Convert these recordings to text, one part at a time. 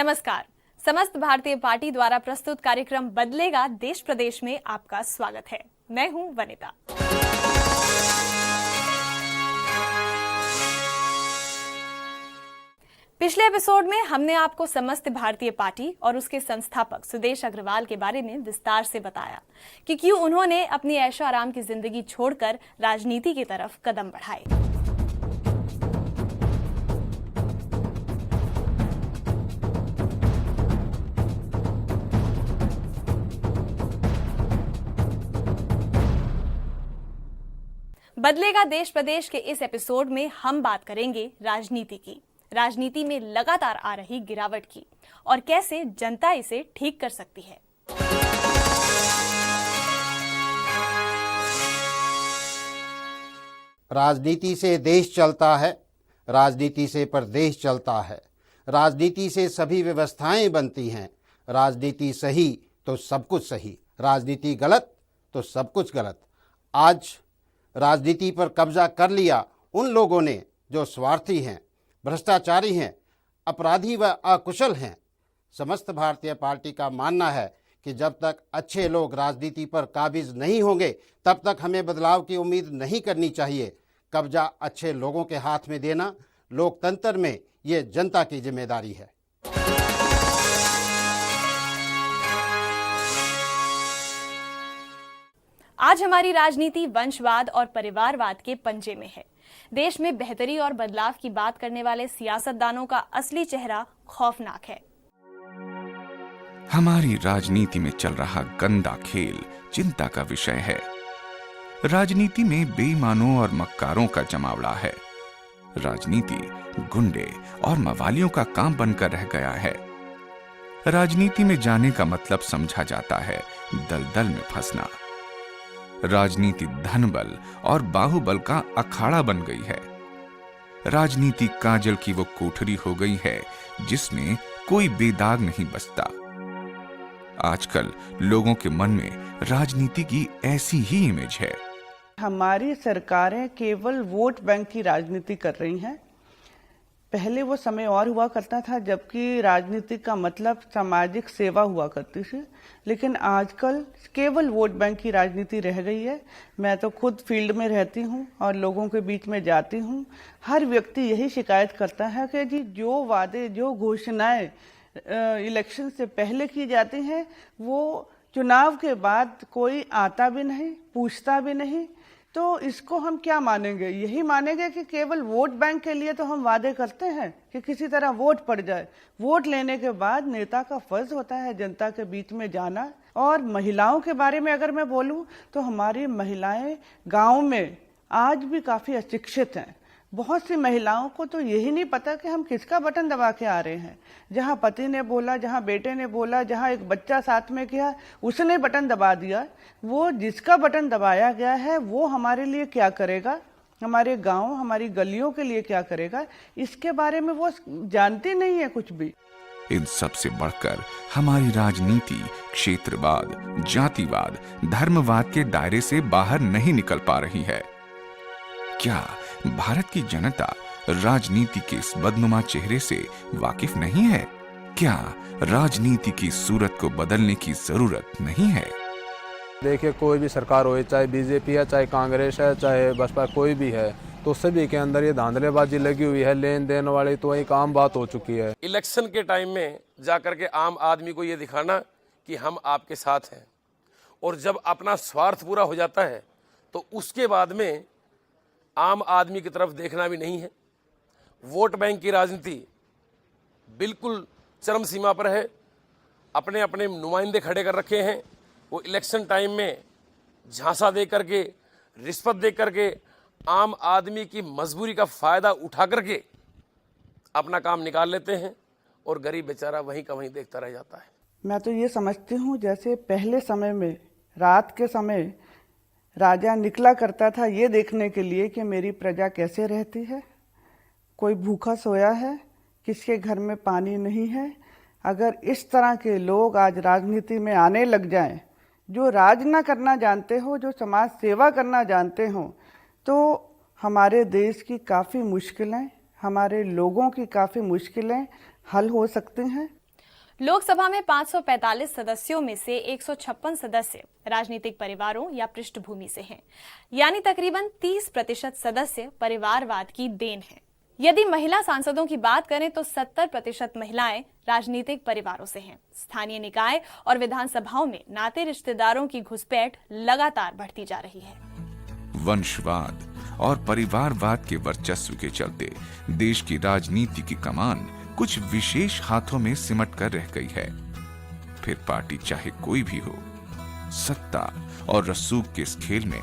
नमस्कार। समस्त भारतीय पार्टी द्वारा प्रस्तुत कार्यक्रम बदलेगा देश प्रदेश में आपका स्वागत है। मैं हूं वनिता। पिछले एपिसोड में हमने आपको समस्त भारतीय पार्टी और उसके संस्थापक सुदेश अग्रवाल के बारे में विस्तार से बताया कि क्यों उन्होंने अपनी ऐशो आराम की जिंदगी छोड़कर राजनीति की तरफ कदम बढ़ाए। बदलेगा देश प्रदेश के इस एपिसोड में हम बात करेंगे राजनीति की, राजनीति में लगातार आ रही गिरावट की और कैसे जनता इसे ठीक कर सकती है। राजनीति से देश चलता है, राजनीति से प्रदेश चलता है, राजनीति से सभी व्यवस्थाएं बनती हैं। राजनीति सही तो सब कुछ सही, राजनीति गलत तो सब कुछ गलत। आज राजनीति पर कब्जा कर लिया उन लोगों ने जो स्वार्थी हैं, भ्रष्टाचारी हैं, अपराधी व अकुशल हैं। समस्त भारतीय पार्टी का मानना है कि जब तक अच्छे लोग राजनीति पर काबिज नहीं होंगे तब तक हमें बदलाव की उम्मीद नहीं करनी चाहिए। कब्जा अच्छे लोगों के हाथ में देना लोकतंत्र में ये जनता की जिम्मेदारी है। आज हमारी राजनीति वंशवाद और परिवारवाद के पंजे में है। देश में बेहतरी और बदलाव की बात करने वाले सियासतदानों का असली चेहरा खौफनाक है। हमारी राजनीति में चल रहा गंदा खेल चिंता का विषय है। राजनीति में बेईमानों और मक्कारों का जमावड़ा है। राजनीति गुंडे और मवालियों का काम बनकर रह गया है। राजनीति में जाने का मतलब समझा जाता है दलदल में फंसना। राजनीति धनबल और बाहुबल का अखाड़ा बन गई है। राजनीति काजल की वो कोठरी हो गई है जिसमें कोई बेदाग नहीं बचता। आजकल लोगों के मन में राजनीति की ऐसी ही इमेज है। हमारी सरकारें केवल वोट बैंक की राजनीति कर रही हैं। पहले वो समय और हुआ करता था जबकि राजनीति का मतलब सामाजिक सेवा हुआ करती थी, लेकिन आजकल केवल वोट बैंक की राजनीति रह गई है। मैं तो खुद फील्ड में रहती हूँ और लोगों के बीच में जाती हूँ। हर व्यक्ति यही शिकायत करता है कि जी जो वादे जो घोषणाएं इलेक्शन से पहले की जाती हैं वो चुनाव के बाद कोई आता भी नहीं, पूछता भी नहीं। तो इसको हम क्या मानेंगे? यही मानेंगे कि केवल वोट बैंक के लिए तो हम वादे करते हैं कि किसी तरह वोट पड़ जाए। वोट लेने के बाद नेता का फर्ज होता है जनता के बीच में जाना। और महिलाओं के बारे में अगर मैं बोलूं तो हमारी महिलाएं गांव में आज भी काफी अशिक्षित हैं। बहुत सी महिलाओं को तो यही नहीं पता कि हम किसका बटन दबा के आ रहे हैं। जहां पति ने बोला, जहां बेटे ने बोला, जहां एक बच्चा साथ में किया, उसने बटन दबा दिया। वो जिसका बटन दबाया गया है वो हमारे लिए क्या करेगा, हमारे गांव हमारी गलियों के लिए क्या करेगा, इसके बारे में वो जानती नहीं है कुछ भी। इन सबसे बढ़कर हमारी राजनीति क्षेत्रवाद, जातिवाद, धर्मवाद के दायरे से बाहर नहीं निकल पा रही है। क्या भारत की जनता राजनीति के इस बदनुमा चेहरे से वाकिफ नहीं है? क्या राजनीति की सूरत को बदलने की जरूरत नहीं है? देखिए, कोई भी सरकार हो, चाहे बीजेपी है, चाहे कांग्रेस है, चाहे बसपा, कोई भी है, तो सभी के अंदर ये धांधलेबाजी लगी हुई है। लेन देन वाली तो एक आम बात हो चुकी है। इलेक्शन के टाइम में जाकर के आम आदमी को ये दिखाना कि हम आपके साथ हैं, और जब अपना स्वार्थ पूरा हो जाता है तो उसके बाद में आम आदमी की तरफ देखना भी नहीं है। वोट बैंक की राजनीति बिल्कुल चरम सीमा पर है। अपने अपने नुमाइंदे खड़े कर रखे हैं। वो इलेक्शन टाइम में झांसा दे करके, रिश्वत दे करके आम आदमी की मजबूरी का फ़ायदा उठा करके अपना काम निकाल लेते हैं और गरीब बेचारा वहीं का वहीं देखता रह जाता है। मैं तो ये समझती हूँ जैसे पहले समय में रात के समय राजा निकला करता था ये देखने के लिए कि मेरी प्रजा कैसे रहती है, कोई भूखा सोया है, किसके घर में पानी नहीं है। अगर इस तरह के लोग आज राजनीति में आने लग जाएं, जो राज ना करना जानते हो, जो समाज सेवा करना जानते हो, तो हमारे देश की काफ़ी मुश्किलें, हमारे लोगों की काफ़ी मुश्किलें हल हो सकती हैं। लोकसभा में 545 सदस्यों में से 156 सदस्य राजनीतिक परिवारों या पृष्ठभूमि से हैं, यानी तकरीबन 30% सदस्य परिवारवाद की देन हैं। यदि महिला सांसदों की बात करें तो 70% महिलाएं राजनीतिक परिवारों से हैं। स्थानीय निकाय और विधानसभाओं में नाते रिश्तेदारों की घुसपैठ लगातार बढ़ती जा रही है। वंशवाद और परिवारवाद के वर्चस्व के चलते देश की राजनीति की कमान कुछ विशेष हाथों में सिमट कर रह गई है। फिर पार्टी चाहे कोई भी हो, सत्ता और रसूख के इस खेल में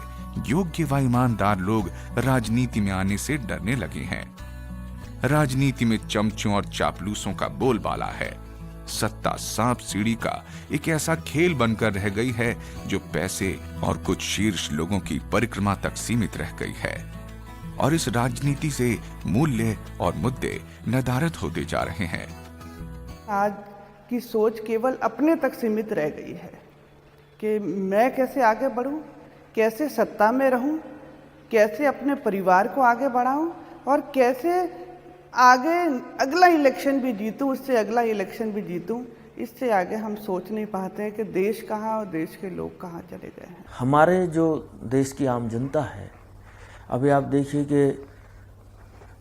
योग्य व ईमानदार लोग राजनीति में आने से डरने लगे हैं। राजनीति में चमचों और चापलूसों का बोलबाला है। सत्ता सांप सीढ़ी का एक ऐसा खेल बनकर रह गई है जो पैसे और कुछ शीर्ष लोगों की परिक्रमा तक सीमित रह गई है, और इस राजनीति से मूल्य और मुद्दे नदारद होते जा रहे हैं। आज की सोच केवल अपने तक सीमित रह गई है कि मैं कैसे आगे बढ़ूं, कैसे सत्ता में रहूं, कैसे अपने परिवार को आगे बढ़ाऊं और कैसे आगे अगला इलेक्शन भी जीतूं, उससे अगला इलेक्शन भी जीतूं। इससे आगे हम सोच नहीं पाते हैं कि देश कहाँ और देश के लोग कहाँ चले गए हैं। हमारे जो देश की आम जनता है, अभी आप देखिए कि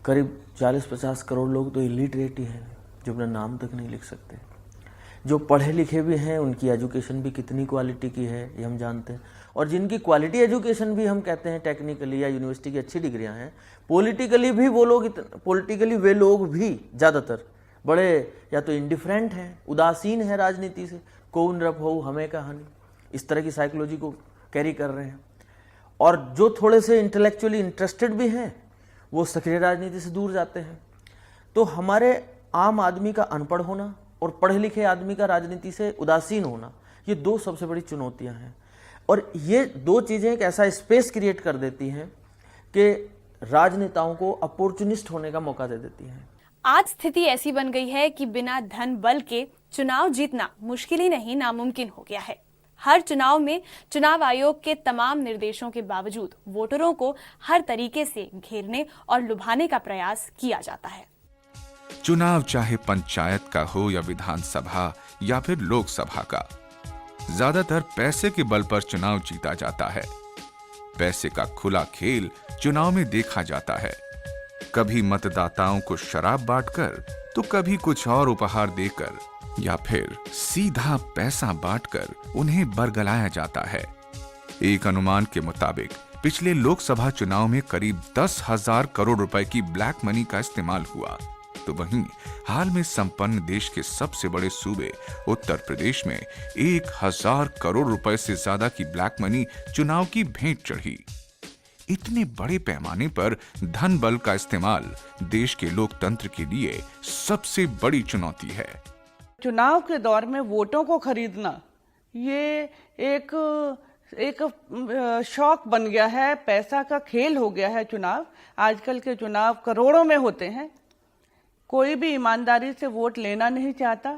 करीब 40-50 करोड़ लोग तो इलिटरेट ही हैं, जो अपना नाम तक नहीं लिख सकते। जो पढ़े लिखे भी हैं, उनकी एजुकेशन भी कितनी क्वालिटी की है ये हम जानते हैं, और जिनकी क्वालिटी एजुकेशन भी हम कहते हैं टेक्निकली या यूनिवर्सिटी की अच्छी डिग्रियां हैं, पॉलिटिकली वे लोग भी ज़्यादातर बड़े या तो इंडिफरेंट हैं, उदासीन हैं राजनीति से, कौन रब हो हमें कहानी, इस तरह की साइकोलॉजी को कैरी कर रहे हैं। और जो थोड़े से इंटेलेक्चुअली इंटरेस्टेड भी हैं, वो सक्रिय राजनीति से दूर जाते हैं। तो हमारे आम आदमी का अनपढ़ होना और पढ़े लिखे आदमी का राजनीति से उदासीन होना, ये दो सबसे बड़ी चुनौतियां हैं। और ये दो चीज़ें एक ऐसा स्पेस क्रिएट कर देती हैं कि राजनेताओं को अपॉर्चुनिस्ट होने का मौका दे देती हैं। आज स्थिति ऐसी बन गई है कि बिना धन बल के चुनाव जीतना मुश्किल ही नहीं, नामुमकिन हो गया है। हर चुनाव में चुनाव आयोग के तमाम निर्देशों के बावजूद वोटरों को हर तरीके से घेरने और लुभाने का प्रयास किया जाता है। चुनाव चाहे पंचायत का हो या विधानसभा या फिर लोकसभा का, ज्यादातर पैसे के बल पर चुनाव जीता जाता है। पैसे का खुला खेल चुनाव में देखा जाता है। कभी मतदाताओं को शराब बांटकर, तो कभी कुछ और उपहार देकर, या फिर सीधा पैसा बांटकर उन्हें बरगलाया जाता है। एक अनुमान के मुताबिक पिछले लोकसभा चुनाव में करीब 10,000 करोड़ रुपए की ब्लैक मनी का इस्तेमाल हुआ। तो वहीं हाल में संपन्न देश के सबसे बड़े सूबे उत्तर प्रदेश में 1,000 करोड़ रुपए से ज्यादा की ब्लैक मनी चुनाव की भेंट चढ़ी। इतने बड़े पैमाने पर धन बल का इस्तेमाल देश के लोकतंत्र के लिए सबसे बड़ी चुनौती है। चुनाव के दौर में वोटों को खरीदना ये एक शौक बन गया है, पैसा का खेल हो गया है चुनाव। आजकल के चुनाव करोड़ों में होते हैं। कोई भी ईमानदारी से वोट लेना नहीं चाहता।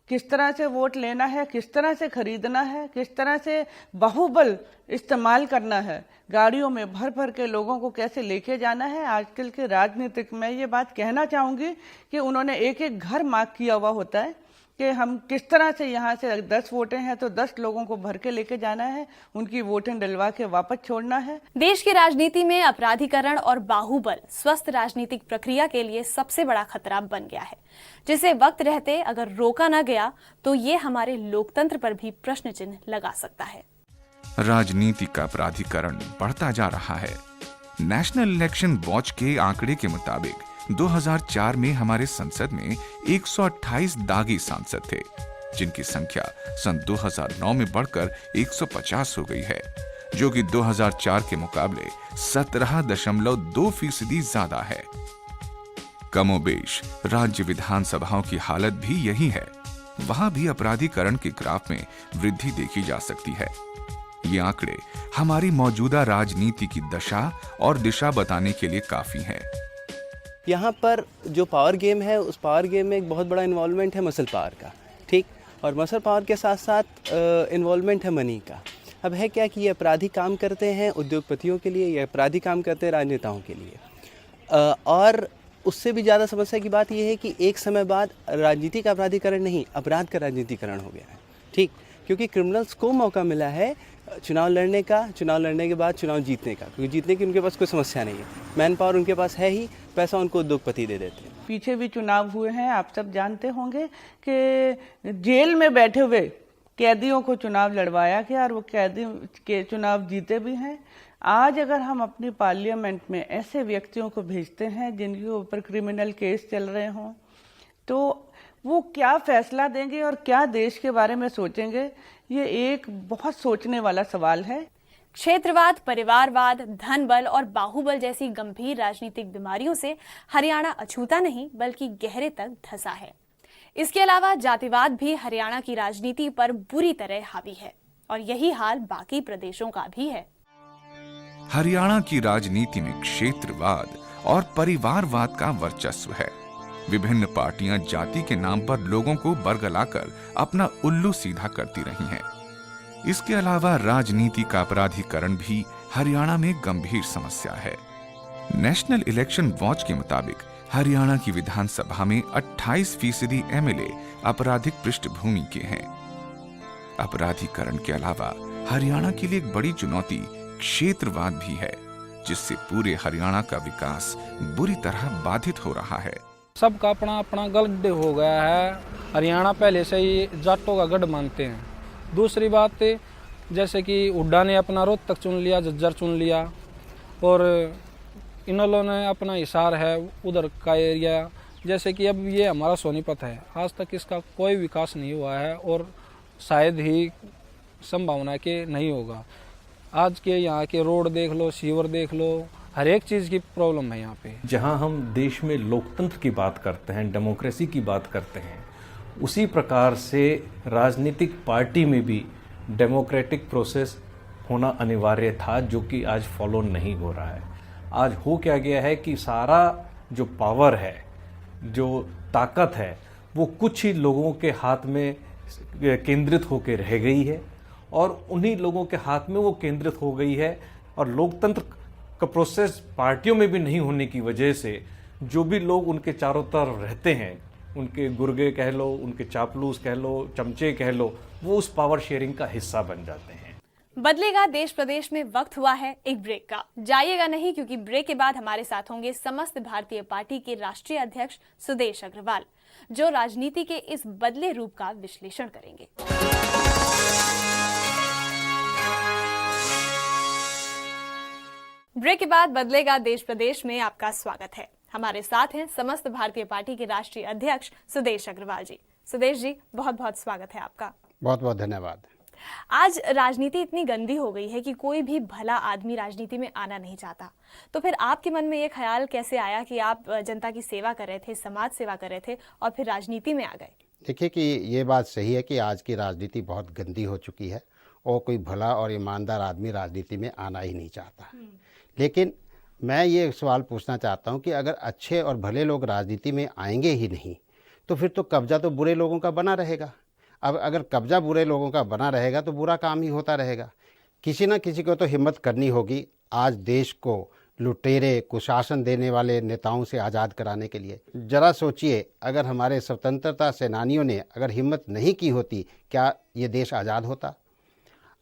किस तरह से वोट लेना है, किस तरह से खरीदना है, किस तरह से बाहुबल इस्तेमाल करना है, गाड़ियों में भर भर के लोगों को कैसे लेके जाना है। आजकल के राजनीतिक में ये बात कहना चाहूँगी कि उन्होंने एक एक घर मार्क किया हुआ होता है कि हम किस तरह से यहाँ से 10 वोटें हैं तो 10 लोगों को भर के लेके जाना है, उनकी वोटें डलवा के वापस छोड़ना है। देश की राजनीति में अपराधीकरण और बाहुबल स्वस्थ राजनीतिक प्रक्रिया के लिए सबसे बड़ा खतरा बन गया है, जिसे वक्त रहते अगर रोका न गया तो ये हमारे लोकतंत्र पर भी प्रश्न चिन्ह लगा सकता है। राजनीति का अपराधीकरण बढ़ता जा रहा है। नेशनल इलेक्शन वॉच के आंकड़े के मुताबिक 2004 में हमारे संसद में 128 दागी सांसद थे, जिनकी संख्या सन 2009 में बढ़कर 150 हो गई है, जो कि 2004 के मुकाबले 17.2% ज्यादा है। कमोबेश राज्य विधानसभाओं की हालत भी यही है। वहां भी अपराधीकरण के ग्राफ में वृद्धि देखी जा सकती है। ये आंकड़े हमारी मौजूदा राजनीति की दशा और दिशा बताने के लिए काफी हैं। यहाँ पर जो पावर गेम है, उस पावर गेम में एक बहुत बड़ा इन्वॉल्वमेंट है मसल पावर का, ठीक, और मसल पावर के साथ साथ इन्वॉल्वमेंट है मनी का। अब है क्या कि ये अपराधी काम करते हैं उद्योगपतियों के लिए, ये अपराधी काम करते हैं राजनेताओं के लिए, और उससे भी ज़्यादा समस्या की बात यह है कि एक समय बाद राजनीति का अपराधीकरण नहीं, अपराध का राजनीतिकरण हो गया है। ठीक, क्योंकि क्रिमिनल्स को मौका मिला है चुनाव लड़ने का, चुनाव लड़ने के बाद चुनाव जीतने का, क्योंकि जीतने की उनके पास कोई समस्या नहीं है, मैन पावर उनके पास है ही, पैसा उनको उद्योगपति दे देते हैं। पीछे भी चुनाव हुए हैं, आप सब जानते होंगे कि जेल में बैठे हुए कैदियों को चुनाव लड़वाया गया और वो कैदी के चुनाव जीते भी हैं। आज अगर हम अपनी पार्लियामेंट में ऐसे व्यक्तियों को भेजते हैं जिनके ऊपर क्रिमिनल केस चल रहे हों, तो वो क्या फैसला देंगे और क्या देश के बारे में सोचेंगे, ये एक बहुत सोचने वाला सवाल है। क्षेत्रवाद, परिवारवाद, धन बल और बाहुबल जैसी गंभीर राजनीतिक बीमारियों से हरियाणा अछूता नहीं बल्कि गहरे तक धंसा है। इसके अलावा जातिवाद भी हरियाणा की राजनीति पर बुरी तरह हावी है और यही हाल बाकी प्रदेशों का भी है। हरियाणा की राजनीति में क्षेत्रवाद और परिवारवाद का वर्चस्व है। विभिन्न पार्टियां जाति के नाम पर लोगों को बरगलाकर अपना उल्लू सीधा करती रही हैं। इसके अलावा राजनीति का अपराधीकरण भी हरियाणा में गंभीर समस्या है। नेशनल इलेक्शन वॉच के मुताबिक हरियाणा की विधानसभा में 28% एमएलए आपराधिक पृष्ठभूमि के हैं। अपराधीकरण के अलावा हरियाणा के लिए एक बड़ी चुनौती क्षेत्रवाद भी है, जिससे पूरे हरियाणा का विकास बुरी तरह बाधित हो रहा है। सबका अपना अपना गढ़ हो गया है। हरियाणा पहले से ही जाटों का गढ़ मानते हैं। दूसरी बात, जैसे कि हुड्डा ने अपना रोहतक चुन लिया, झज्जर चुन लिया, और इनेलो ने अपना हिसार है उधर का एरिया। जैसे कि अब ये हमारा सोनीपत है, आज तक इसका कोई विकास नहीं हुआ है और शायद ही संभावना है कि नहीं होगा। आज के यहाँ के रोड देख लो, सीवर देख लो, हर एक चीज़ की प्रॉब्लम है यहाँ पे। जहाँ हम देश में लोकतंत्र की बात करते हैं, डेमोक्रेसी की बात करते हैं, उसी प्रकार से राजनीतिक पार्टी में भी डेमोक्रेटिक प्रोसेस होना अनिवार्य था, जो कि आज फॉलो नहीं हो रहा है। आज हो क्या गया है कि सारा जो पावर है, जो ताकत है, वो कुछ ही लोगों के हाथ में केंद्रित होकर रह गई है और उन्हीं लोगों के हाथ में वो केंद्रित हो गई है। और लोकतंत्र का प्रोसेस पार्टियों में भी नहीं होने की वजह से जो भी लोग उनके चारों तरफ रहते हैं, उनके गुर्गे कह लो, उनके चापलूस कह लो, चमचे कह लो, वो उस पावर शेयरिंग का हिस्सा बन जाते हैं। बदलेगा देश प्रदेश में वक्त हुआ है एक ब्रेक का। जाइएगा नहीं, क्योंकि ब्रेक के बाद हमारे साथ होंगे समस्त भारतीय पार्टी के राष्ट्रीय अध्यक्ष सुदेश अग्रवाल, जो राजनीति के इस बदले रूप का विश्लेषण करेंगे। ब्रेक के बाद बदलेगा देश प्रदेश में आपका स्वागत है। हमारे साथ हैं समस्त भारतीय पार्टी के राष्ट्रीय अध्यक्ष सुदेश अग्रवाल जी। सुदेश जी, बहुत बहुत स्वागत है आपका। बहुत बहुत धन्यवाद। आज राजनीति इतनी गंदी हो गई है कि कोई भी भला आदमी राजनीति में आना नहीं चाहता, तो फिर आपके मन में ये ख्याल कैसे आया कि आप जनता की सेवा कर रहे थे, समाज सेवा कर रहे थे और फिर राजनीति में आ गए? देखिए कि ये बात सही है कि आज की राजनीति बहुत गंदी हो चुकी है और कोई भला और ईमानदार आदमी राजनीति में आना ही नहीं चाहता। लेकिन मैं ये सवाल पूछना चाहता हूँ कि अगर अच्छे और भले लोग राजनीति में आएंगे ही नहीं, तो फिर तो कब्जा तो बुरे लोगों का बना रहेगा। अब अगर कब्जा बुरे लोगों का बना रहेगा तो बुरा काम ही होता रहेगा। किसी न किसी को तो हिम्मत करनी होगी आज देश को लुटेरे कुशासन देने वाले नेताओं से आज़ाद कराने के लिए। जरा सोचिए, अगर हमारे स्वतंत्रता सेनानियों ने अगर हिम्मत नहीं की होती, क्या ये देश आज़ाद होता?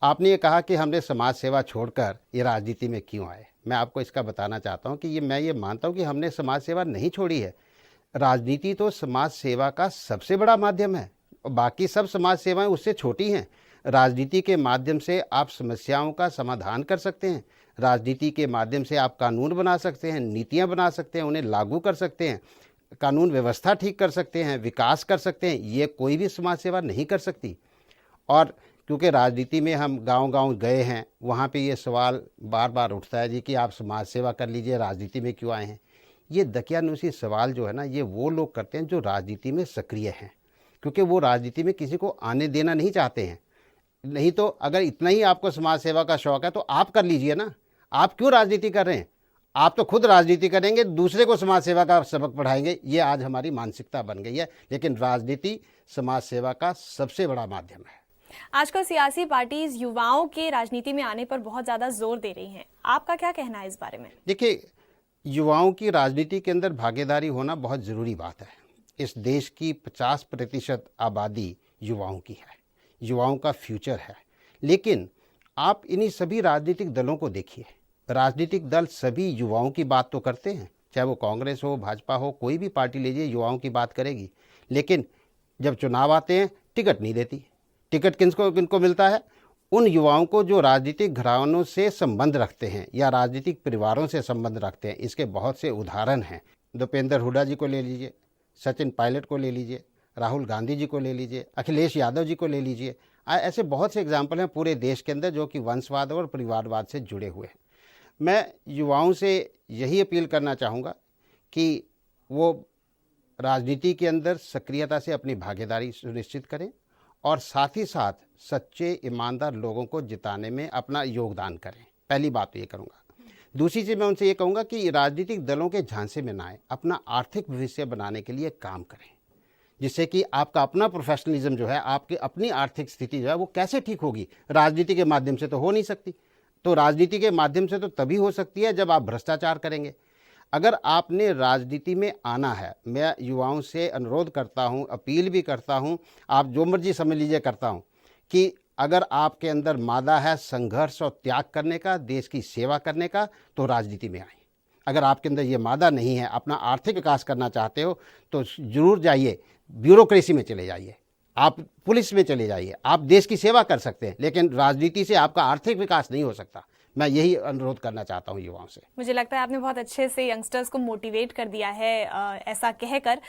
आपने ये कहा कि हमने समाज सेवा छोड़कर ये राजनीति में क्यों आए। मैं आपको इसका बताना चाहता हूँ कि मैं ये मानता हूँ कि हमने समाज सेवा नहीं छोड़ी है। राजनीति तो समाज सेवा का सबसे बड़ा माध्यम है और बाकी सब समाज सेवाएं उससे छोटी हैं। राजनीति के माध्यम से आप समस्याओं का समाधान कर सकते हैं, राजनीति के माध्यम से आप कानून बना सकते हैं, नीतियां बना सकते हैं, उन्हें लागू कर सकते हैं, कानून व्यवस्था ठीक कर सकते हैं, विकास कर सकते हैं। ये कोई भी समाज सेवा नहीं कर सकती। और क्योंकि राजनीति में हम गांव-गांव गए हैं, वहाँ पे ये सवाल बार बार उठता है जी कि आप समाज सेवा कर लीजिए, राजनीति में क्यों आए हैं। ये दकियानुसी सवाल जो है ना, ये वो लोग करते हैं जो राजनीति में सक्रिय हैं, क्योंकि वो राजनीति में किसी को आने देना नहीं चाहते हैं। नहीं तो अगर इतना ही आपको समाज सेवा का शौक़ है तो आप कर लीजिए ना। आप क्यों राजनीति कर रहे हैं? आप तो खुद राजनीति करेंगे, दूसरे को समाज सेवा का सबक पढ़ाएंगे। ये आज हमारी मानसिकता बन गई है। लेकिन राजनीति समाज सेवा का सबसे बड़ा माध्यम है। आजकल सियासी पार्टीज युवाओं के राजनीति में आने पर बहुत ज्यादा जोर दे रही हैं। आपका क्या कहना है इस बारे में? देखिए, युवाओं की राजनीति के अंदर भागीदारी होना बहुत ज़रूरी बात है। इस देश की 50% आबादी युवाओं की है, युवाओं का फ्यूचर है। लेकिन आप इन्हीं सभी राजनीतिक दलों को देखिए, राजनीतिक दल सभी युवाओं की बात तो करते हैं, चाहे वो कांग्रेस हो, भाजपा हो, कोई भी पार्टी लीजिए युवाओं की बात करेगी। लेकिन जब चुनाव आते हैं टिकट नहीं देती। टिकट किनको मिलता है? उन युवाओं को जो राजनीतिक घरानों से संबंध रखते हैं या राजनीतिक परिवारों से संबंध रखते हैं। इसके बहुत से उदाहरण हैं। भूपेंद्र हुड्डा जी को ले लीजिए, सचिन पायलट को ले लीजिए, राहुल गांधी जी को ले लीजिए, अखिलेश यादव जी को ले लीजिए। ऐसे बहुत से एग्जाम्पल हैं पूरे देश के अंदर जो कि वंशवाद और परिवारवाद से जुड़े हुए हैं। मैं युवाओं से यही अपील करना चाहूँगा कि वो राजनीति के अंदर सक्रियता से अपनी भागीदारी सुनिश्चित करें और साथ ही साथ सच्चे ईमानदार लोगों को जिताने में अपना योगदान करें। पहली बात तो ये करूँगा। दूसरी चीज़ मैं उनसे ये कहूँगा कि राजनीतिक दलों के झांसे में ना आए, अपना आर्थिक भविष्य बनाने के लिए काम करें, जिससे कि आपका अपना प्रोफेशनलिज्म जो है, आपकी अपनी आर्थिक स्थिति जो है वो कैसे ठीक होगी? राजनीति के माध्यम से तो हो नहीं सकती। तो राजनीति के माध्यम से तो तभी हो सकती है जब आप भ्रष्टाचार करेंगे। अगर आपने राजनीति में आना है, मैं युवाओं से अनुरोध करता हूं, अपील भी करता हूं, आप जो मर्जी समझ लीजिए करता हूं, कि अगर आपके अंदर मादा है संघर्ष और त्याग करने का, देश की सेवा करने का, तो राजनीति में आए। अगर आपके अंदर ये मादा नहीं है, अपना आर्थिक विकास करना चाहते हो, तो जरूर जाइए, ब्यूरोक्रेसी में चले जाइए, आप पुलिस में चले जाइए, आप देश की सेवा कर सकते हैं, लेकिन राजनीति से आपका आर्थिक विकास नहीं हो सकता। मैं यही अनुरोध करना चाहता हूँ युवाओं से। मुझे लगता है आपने बहुत अच्छे से यंगस्टर्स को मोटिवेट कर दिया है। ऐसा कहकर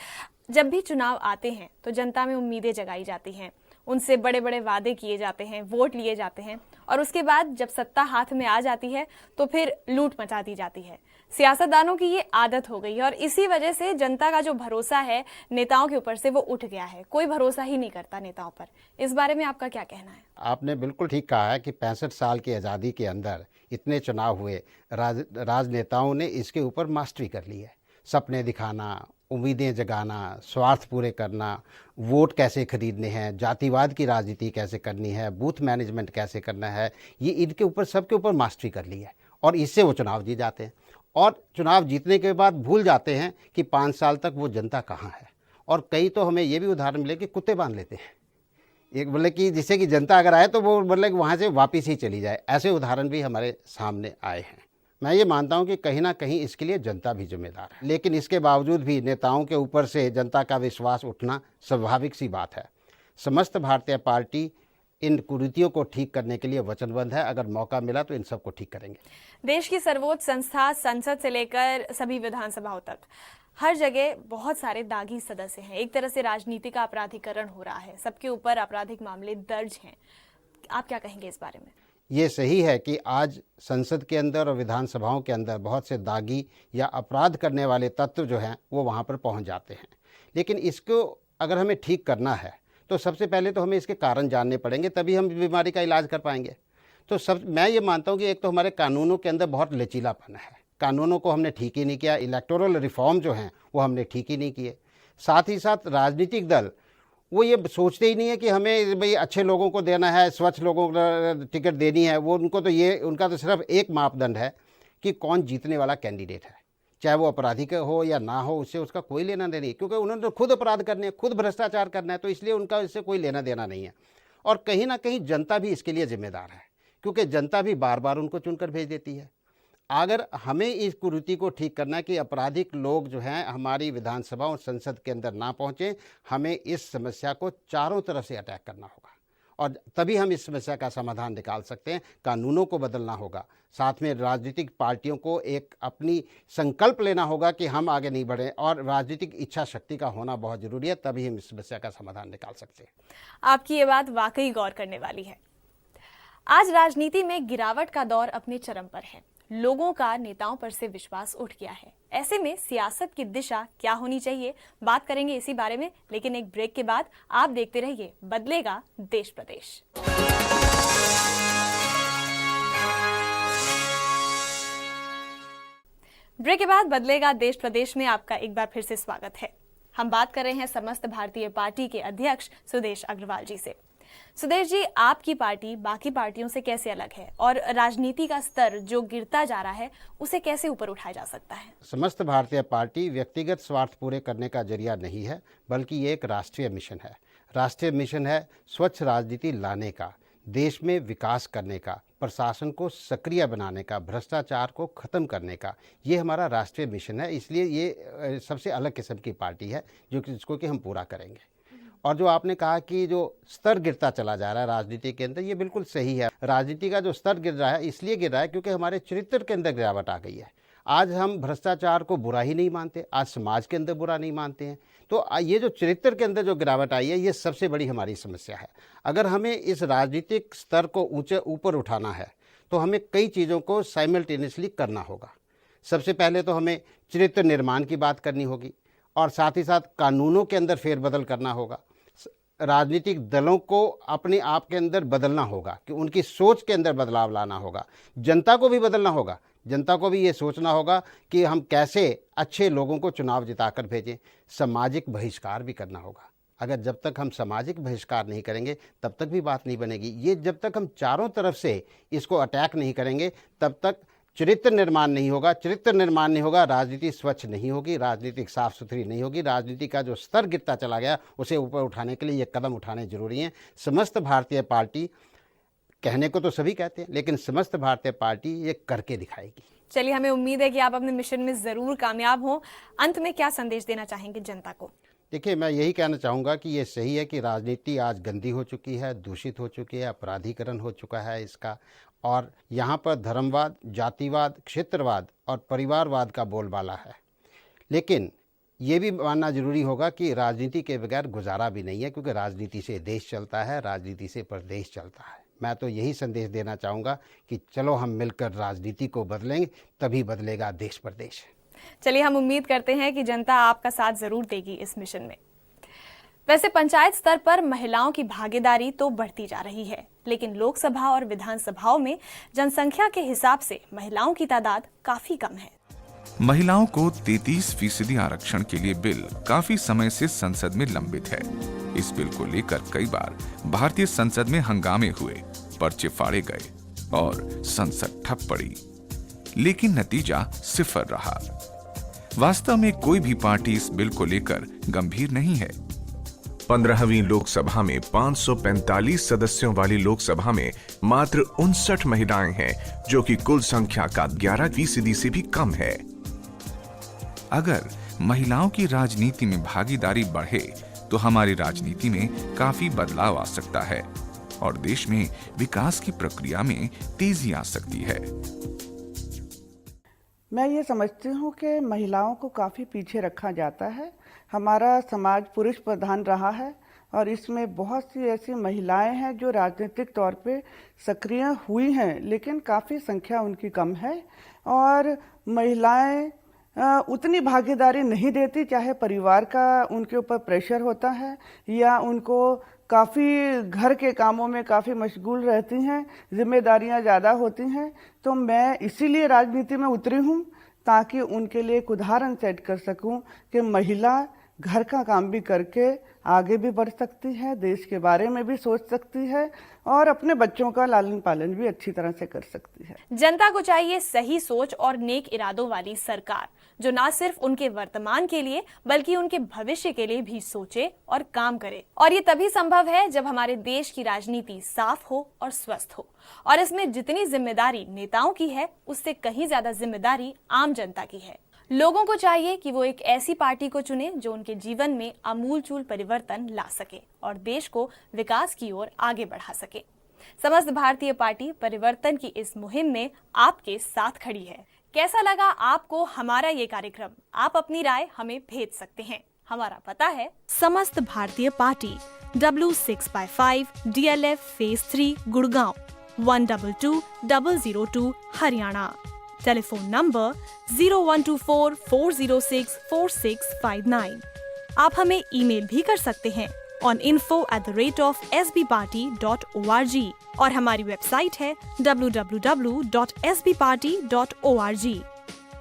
जब भी चुनाव आते हैं तो जनता में उम्मीदें जगाई जाती हैं, उनसे बड़े बड़े वादे किए जाते हैं, वोट लिए जाते हैं और उसके बाद जब सत्ता हाथ में आ जाती है तो फिर लूट मचा दी जाती है। सियासतदानों की ये आदत हो गई है और इसी वजह से जनता का जो भरोसा है नेताओं के ऊपर से वो उठ गया है। कोई भरोसा ही नहीं करता नेताओं पर। इस बारे में आपका क्या कहना है? आपने बिल्कुल ठीक कहा है कि 65 साल की आज़ादी के अंदर इतने चुनाव हुए, राजनेताओं ने इसके ऊपर मास्टरी कर ली है। सपने दिखाना, उम्मीदें जगाना, स्वार्थ पूरे करना, वोट कैसे खरीदने हैं, जातिवाद की राजनीति कैसे करनी है, बूथ मैनेजमेंट कैसे करना है, ये इनके ऊपर सबके ऊपर मास्टरी कर ली है और इससे वो चुनाव जीत जाते हैं। और चुनाव जीतने के बाद भूल जाते हैं कि 5 साल तक वो जनता कहाँ है। और कई तो हमें ये भी उदाहरण मिले कि कुत्ते बांध लेते हैं, एक मतलब कि जिससे कि जनता अगर आए तो वो मतलब वहाँ से वापस ही चली जाए। ऐसे उदाहरण भी हमारे सामने आए हैं। मैं ये मानता हूँ कि कहीं ना कहीं इसके लिए जनता भी जिम्मेदार है, लेकिन इसके बावजूद भी नेताओं के ऊपर से जनता का विश्वास उठना स्वाभाविक सी बात है। समस्त भारतीय पार्टी इन कुरीतियों को ठीक करने के लिए वचनबद्ध है। अगर मौका मिला तो इन सबको ठीक करेंगे। देश की सर्वोच्च संस्था संसद से लेकर सभी विधानसभाओं तक हर जगह बहुत सारे दागी सदस्य हैं। एक तरह से राजनीति का अपराधीकरण हो रहा है, सबके ऊपर आपराधिक मामले दर्ज हैं। आप क्या कहेंगे इस बारे में? ये सही है कि आज संसद के अंदर और विधानसभाओं के अंदर बहुत से दागी या अपराध करने वाले तत्व जो हैं वो वहाँ पर पहुँच जाते हैं। लेकिन इसको अगर हमें ठीक करना है तो सबसे पहले तो हमें इसके कारण जानने पड़ेंगे, तभी हम बीमारी का इलाज कर पाएंगे। तो मैं ये मानता हूँ कि एक तो हमारे कानूनों के अंदर बहुत लचीलापन है, कानूनों को हमने ठीक ही नहीं किया। इलेक्टोरल रिफॉर्म जो हैं वो हमने ठीक ही नहीं किए। साथ ही साथ राजनीतिक दल वो ये सोचते ही नहीं है कि हमें भाई अच्छे लोगों को देना है, स्वच्छ लोगों को टिकट देनी है। वो उनका तो सिर्फ एक मापदंड है कि कौन जीतने वाला कैंडिडेट है, चाहे वो अपराधी का हो या ना हो, उससे उसका कोई लेना देना नहीं, क्योंकि उन्होंने तो खुद अपराध करने हैं, खुद भ्रष्टाचार करना है, तो इसलिए उनका इससे कोई लेना देना नहीं है। और कहीं ना कहीं जनता भी इसके लिए जिम्मेदार है, क्योंकि जनता भी बार बार उनको चुनकर भेज देती है। अगर हमें इस कुरीति को ठीक करना है कि आपराधिक लोग जो हैं हमारी विधानसभा और संसद के अंदर ना पहुँचें, हमें इस समस्या को चारों तरफ से अटैक करना होगा और तभी हम इस समस्या का समाधान निकाल सकते हैं। कानूनों को बदलना होगा, साथ में राजनीतिक पार्टियों को एक अपनी संकल्प लेना होगा कि हम आगे नहीं बढ़ें, और राजनीतिक इच्छा शक्ति का होना बहुत ज़रूरी है, तभी हम इस समस्या का समाधान निकाल सकते हैं। आपकी ये बात वाकई गौर करने वाली है। आज राजनीति में गिरावट का दौर अपने चरम पर है। लोगों का नेताओं पर से विश्वास उठ गया है। ऐसे में सियासत की दिशा क्या होनी चाहिए, बात करेंगे इसी बारे में, लेकिन एक ब्रेक के बाद। आप देखते रहिए बदलेगा देश प्रदेश। ब्रेक के बाद बदलेगा देश प्रदेश में आपका एक बार फिर से स्वागत है। हम बात कर रहे हैं समस्त भारतीय पार्टी के अध्यक्ष सुदेश अग्रवाल जी से। सुदेश जी, आपकी पार्टी बाकी पार्टियों से कैसे अलग है और राजनीति का स्तर जो गिरता जा रहा है उसे कैसे ऊपर उठाया जा सकता है? समस्त भारतीय पार्टी व्यक्तिगत स्वार्थ पूरे करने का जरिया नहीं है, बल्कि ये एक राष्ट्रीय मिशन है। राष्ट्रीय मिशन है स्वच्छ राजनीति लाने का, देश में विकास करने का, प्रशासन को सक्रिय बनाने का, भ्रष्टाचार को खत्म करने का। ये हमारा राष्ट्रीय मिशन है, इसलिए ये सबसे अलग किस्म की पार्टी है जिसको कि हम पूरा करेंगे। और जो आपने कहा कि जो स्तर गिरता चला जा रहा है राजनीति के अंदर, ये बिल्कुल सही है। राजनीति का जो स्तर गिर रहा है इसलिए गिर रहा है क्योंकि हमारे चरित्र के अंदर गिरावट आ गई है। आज हम भ्रष्टाचार को बुरा ही नहीं मानते, आज समाज के अंदर बुरा नहीं मानते हैं। तो ये जो चरित्र के अंदर जो गिरावट आई है, ये सबसे बड़ी हमारी समस्या है। अगर हमें इस राजनीतिक स्तर को ऊपर उठाना है तो हमें कई चीज़ों को साइमल्टेनियसली करना होगा। सबसे पहले तो हमें चरित्र निर्माण की बात करनी होगी और साथ ही साथ कानूनों के अंदर फेरबदल करना होगा। राजनीतिक दलों को अपने आप के अंदर बदलना होगा कि उनकी सोच के अंदर बदलाव लाना होगा। जनता को भी बदलना होगा, जनता को भी ये सोचना होगा कि हम कैसे अच्छे लोगों को चुनाव जिताकर भेजें। सामाजिक बहिष्कार भी करना होगा। अगर जब तक हम सामाजिक बहिष्कार नहीं करेंगे तब तक भी बात नहीं बनेगी। ये जब तक हम चारों तरफ से इसको अटैक नहीं करेंगे तब तक चरित्र निर्माण नहीं होगा। चरित्र निर्माण नहीं होगा, राजनीति स्वच्छ नहीं होगी, राजनीतिक साफ सुथरी नहीं होगी। राजनीति का जो स्तर गिरता चला गया उसे ऊपर उठाने के लिए ये कदम उठाने जरूरी हैं। समस्त भारतीय पार्टी, कहने को तो सभी कहते हैं, लेकिन समस्त भारतीय पार्टी ये करके दिखाएगी। चलिए, हमें उम्मीद है कि आप अपने मिशन में जरूर कामयाब हों। अंत में क्या संदेश देना चाहेंगे जनता को? देखिए, मैं यही कहना चाहूँगा कि ये सही है कि राजनीति आज गंदी हो चुकी है, दूषित हो चुकी है, अपराधीकरण हो चुका है इसका, और यहाँ पर धर्मवाद, जातिवाद, क्षेत्रवाद और परिवारवाद का बोलबाला है। लेकिन ये भी मानना जरूरी होगा कि राजनीति के बगैर गुजारा भी नहीं है, क्योंकि राजनीति से देश चलता है, राजनीति से प्रदेश चलता है। मैं तो यही संदेश देना चाहूँगा कि चलो हम मिलकर राजनीति को बदलेंगे, तभी बदलेगा देश प्रदेश। चलिए, हम उम्मीद करते हैं कि जनता आपका साथ जरूर देगी इस मिशन में। वैसे पंचायत स्तर पर महिलाओं की भागीदारी तो बढ़ती जा रही है, लेकिन लोकसभा और विधानसभाओं में जनसंख्या के हिसाब से महिलाओं की तादाद काफी कम है। महिलाओं को 33% आरक्षण के लिए बिल काफी समय से संसद में लंबित है। इस बिल को लेकर कई बार भारतीय संसद में हंगामे हुए, पर्चे फाड़े गए और संसद ठप पड़ी, लेकिन नतीजा सिफर रहा। वास्तव में कोई भी पार्टी इस बिल को लेकर गंभीर नहीं है। 15वीं लोकसभा में 545 सदस्यों वाली लोकसभा में मात्र 59 महिलाएं हैं, जो कि कुल संख्या का 11% से भी कम है। अगर महिलाओं की राजनीति में भागीदारी बढ़े तो हमारी राजनीति में काफी बदलाव आ सकता है और देश में विकास की प्रक्रिया में तेजी आ सकती है। मैं ये समझती हूँ कि महिलाओं को काफ़ी पीछे रखा जाता है। हमारा समाज पुरुष प्रधान रहा है और इसमें बहुत सी ऐसी महिलाएं हैं जो राजनीतिक तौर पे सक्रिय हुई हैं, लेकिन काफ़ी संख्या उनकी कम है और महिलाएं उतनी भागीदारी नहीं देती, चाहे परिवार का उनके ऊपर प्रेशर होता है या उनको काफ़ी घर के कामों में काफ़ी मशगूल रहती हैं, जिम्मेदारियां ज़्यादा होती हैं। तो मैं इसीलिए राजनीति में उतरी हूँ ताकि उनके लिए एक उदाहरण सेट कर सकूं कि महिला घर का काम भी करके आगे भी बढ़ सकती है, देश के बारे में भी सोच सकती है और अपने बच्चों का लालन पालन भी अच्छी तरह से कर सकती है। जनता को चाहिए सही सोच और नेक इरादों वाली सरकार, जो न सिर्फ उनके वर्तमान के लिए बल्कि उनके भविष्य के लिए भी सोचे और काम करे। और ये तभी संभव है जब हमारे देश की राजनीति साफ हो और स्वस्थ हो, और इसमें जितनी जिम्मेदारी नेताओं की है उससे कहीं ज्यादा जिम्मेदारी आम जनता की है। लोगों को चाहिए कि वो एक ऐसी पार्टी को चुने जो उनके जीवन में आमूलचूल परिवर्तन ला सके और देश को विकास की ओर आगे बढ़ा सके। समस्त भारतीय पार्टी परिवर्तन की इस मुहिम में आपके साथ खड़ी है। कैसा लगा आपको हमारा ये कार्यक्रम? आप अपनी राय हमें भेज सकते हैं। हमारा पता है समस्त भारतीय party, W6/5 DLF Phase 3 Gurgaon, 122-002 Haryana. Telephone number 0124-406-4659। आप हमें ईमेल भी कर सकते हैं on info@sbparty.org और हमारी वेबसाइट है www.sbparty.org।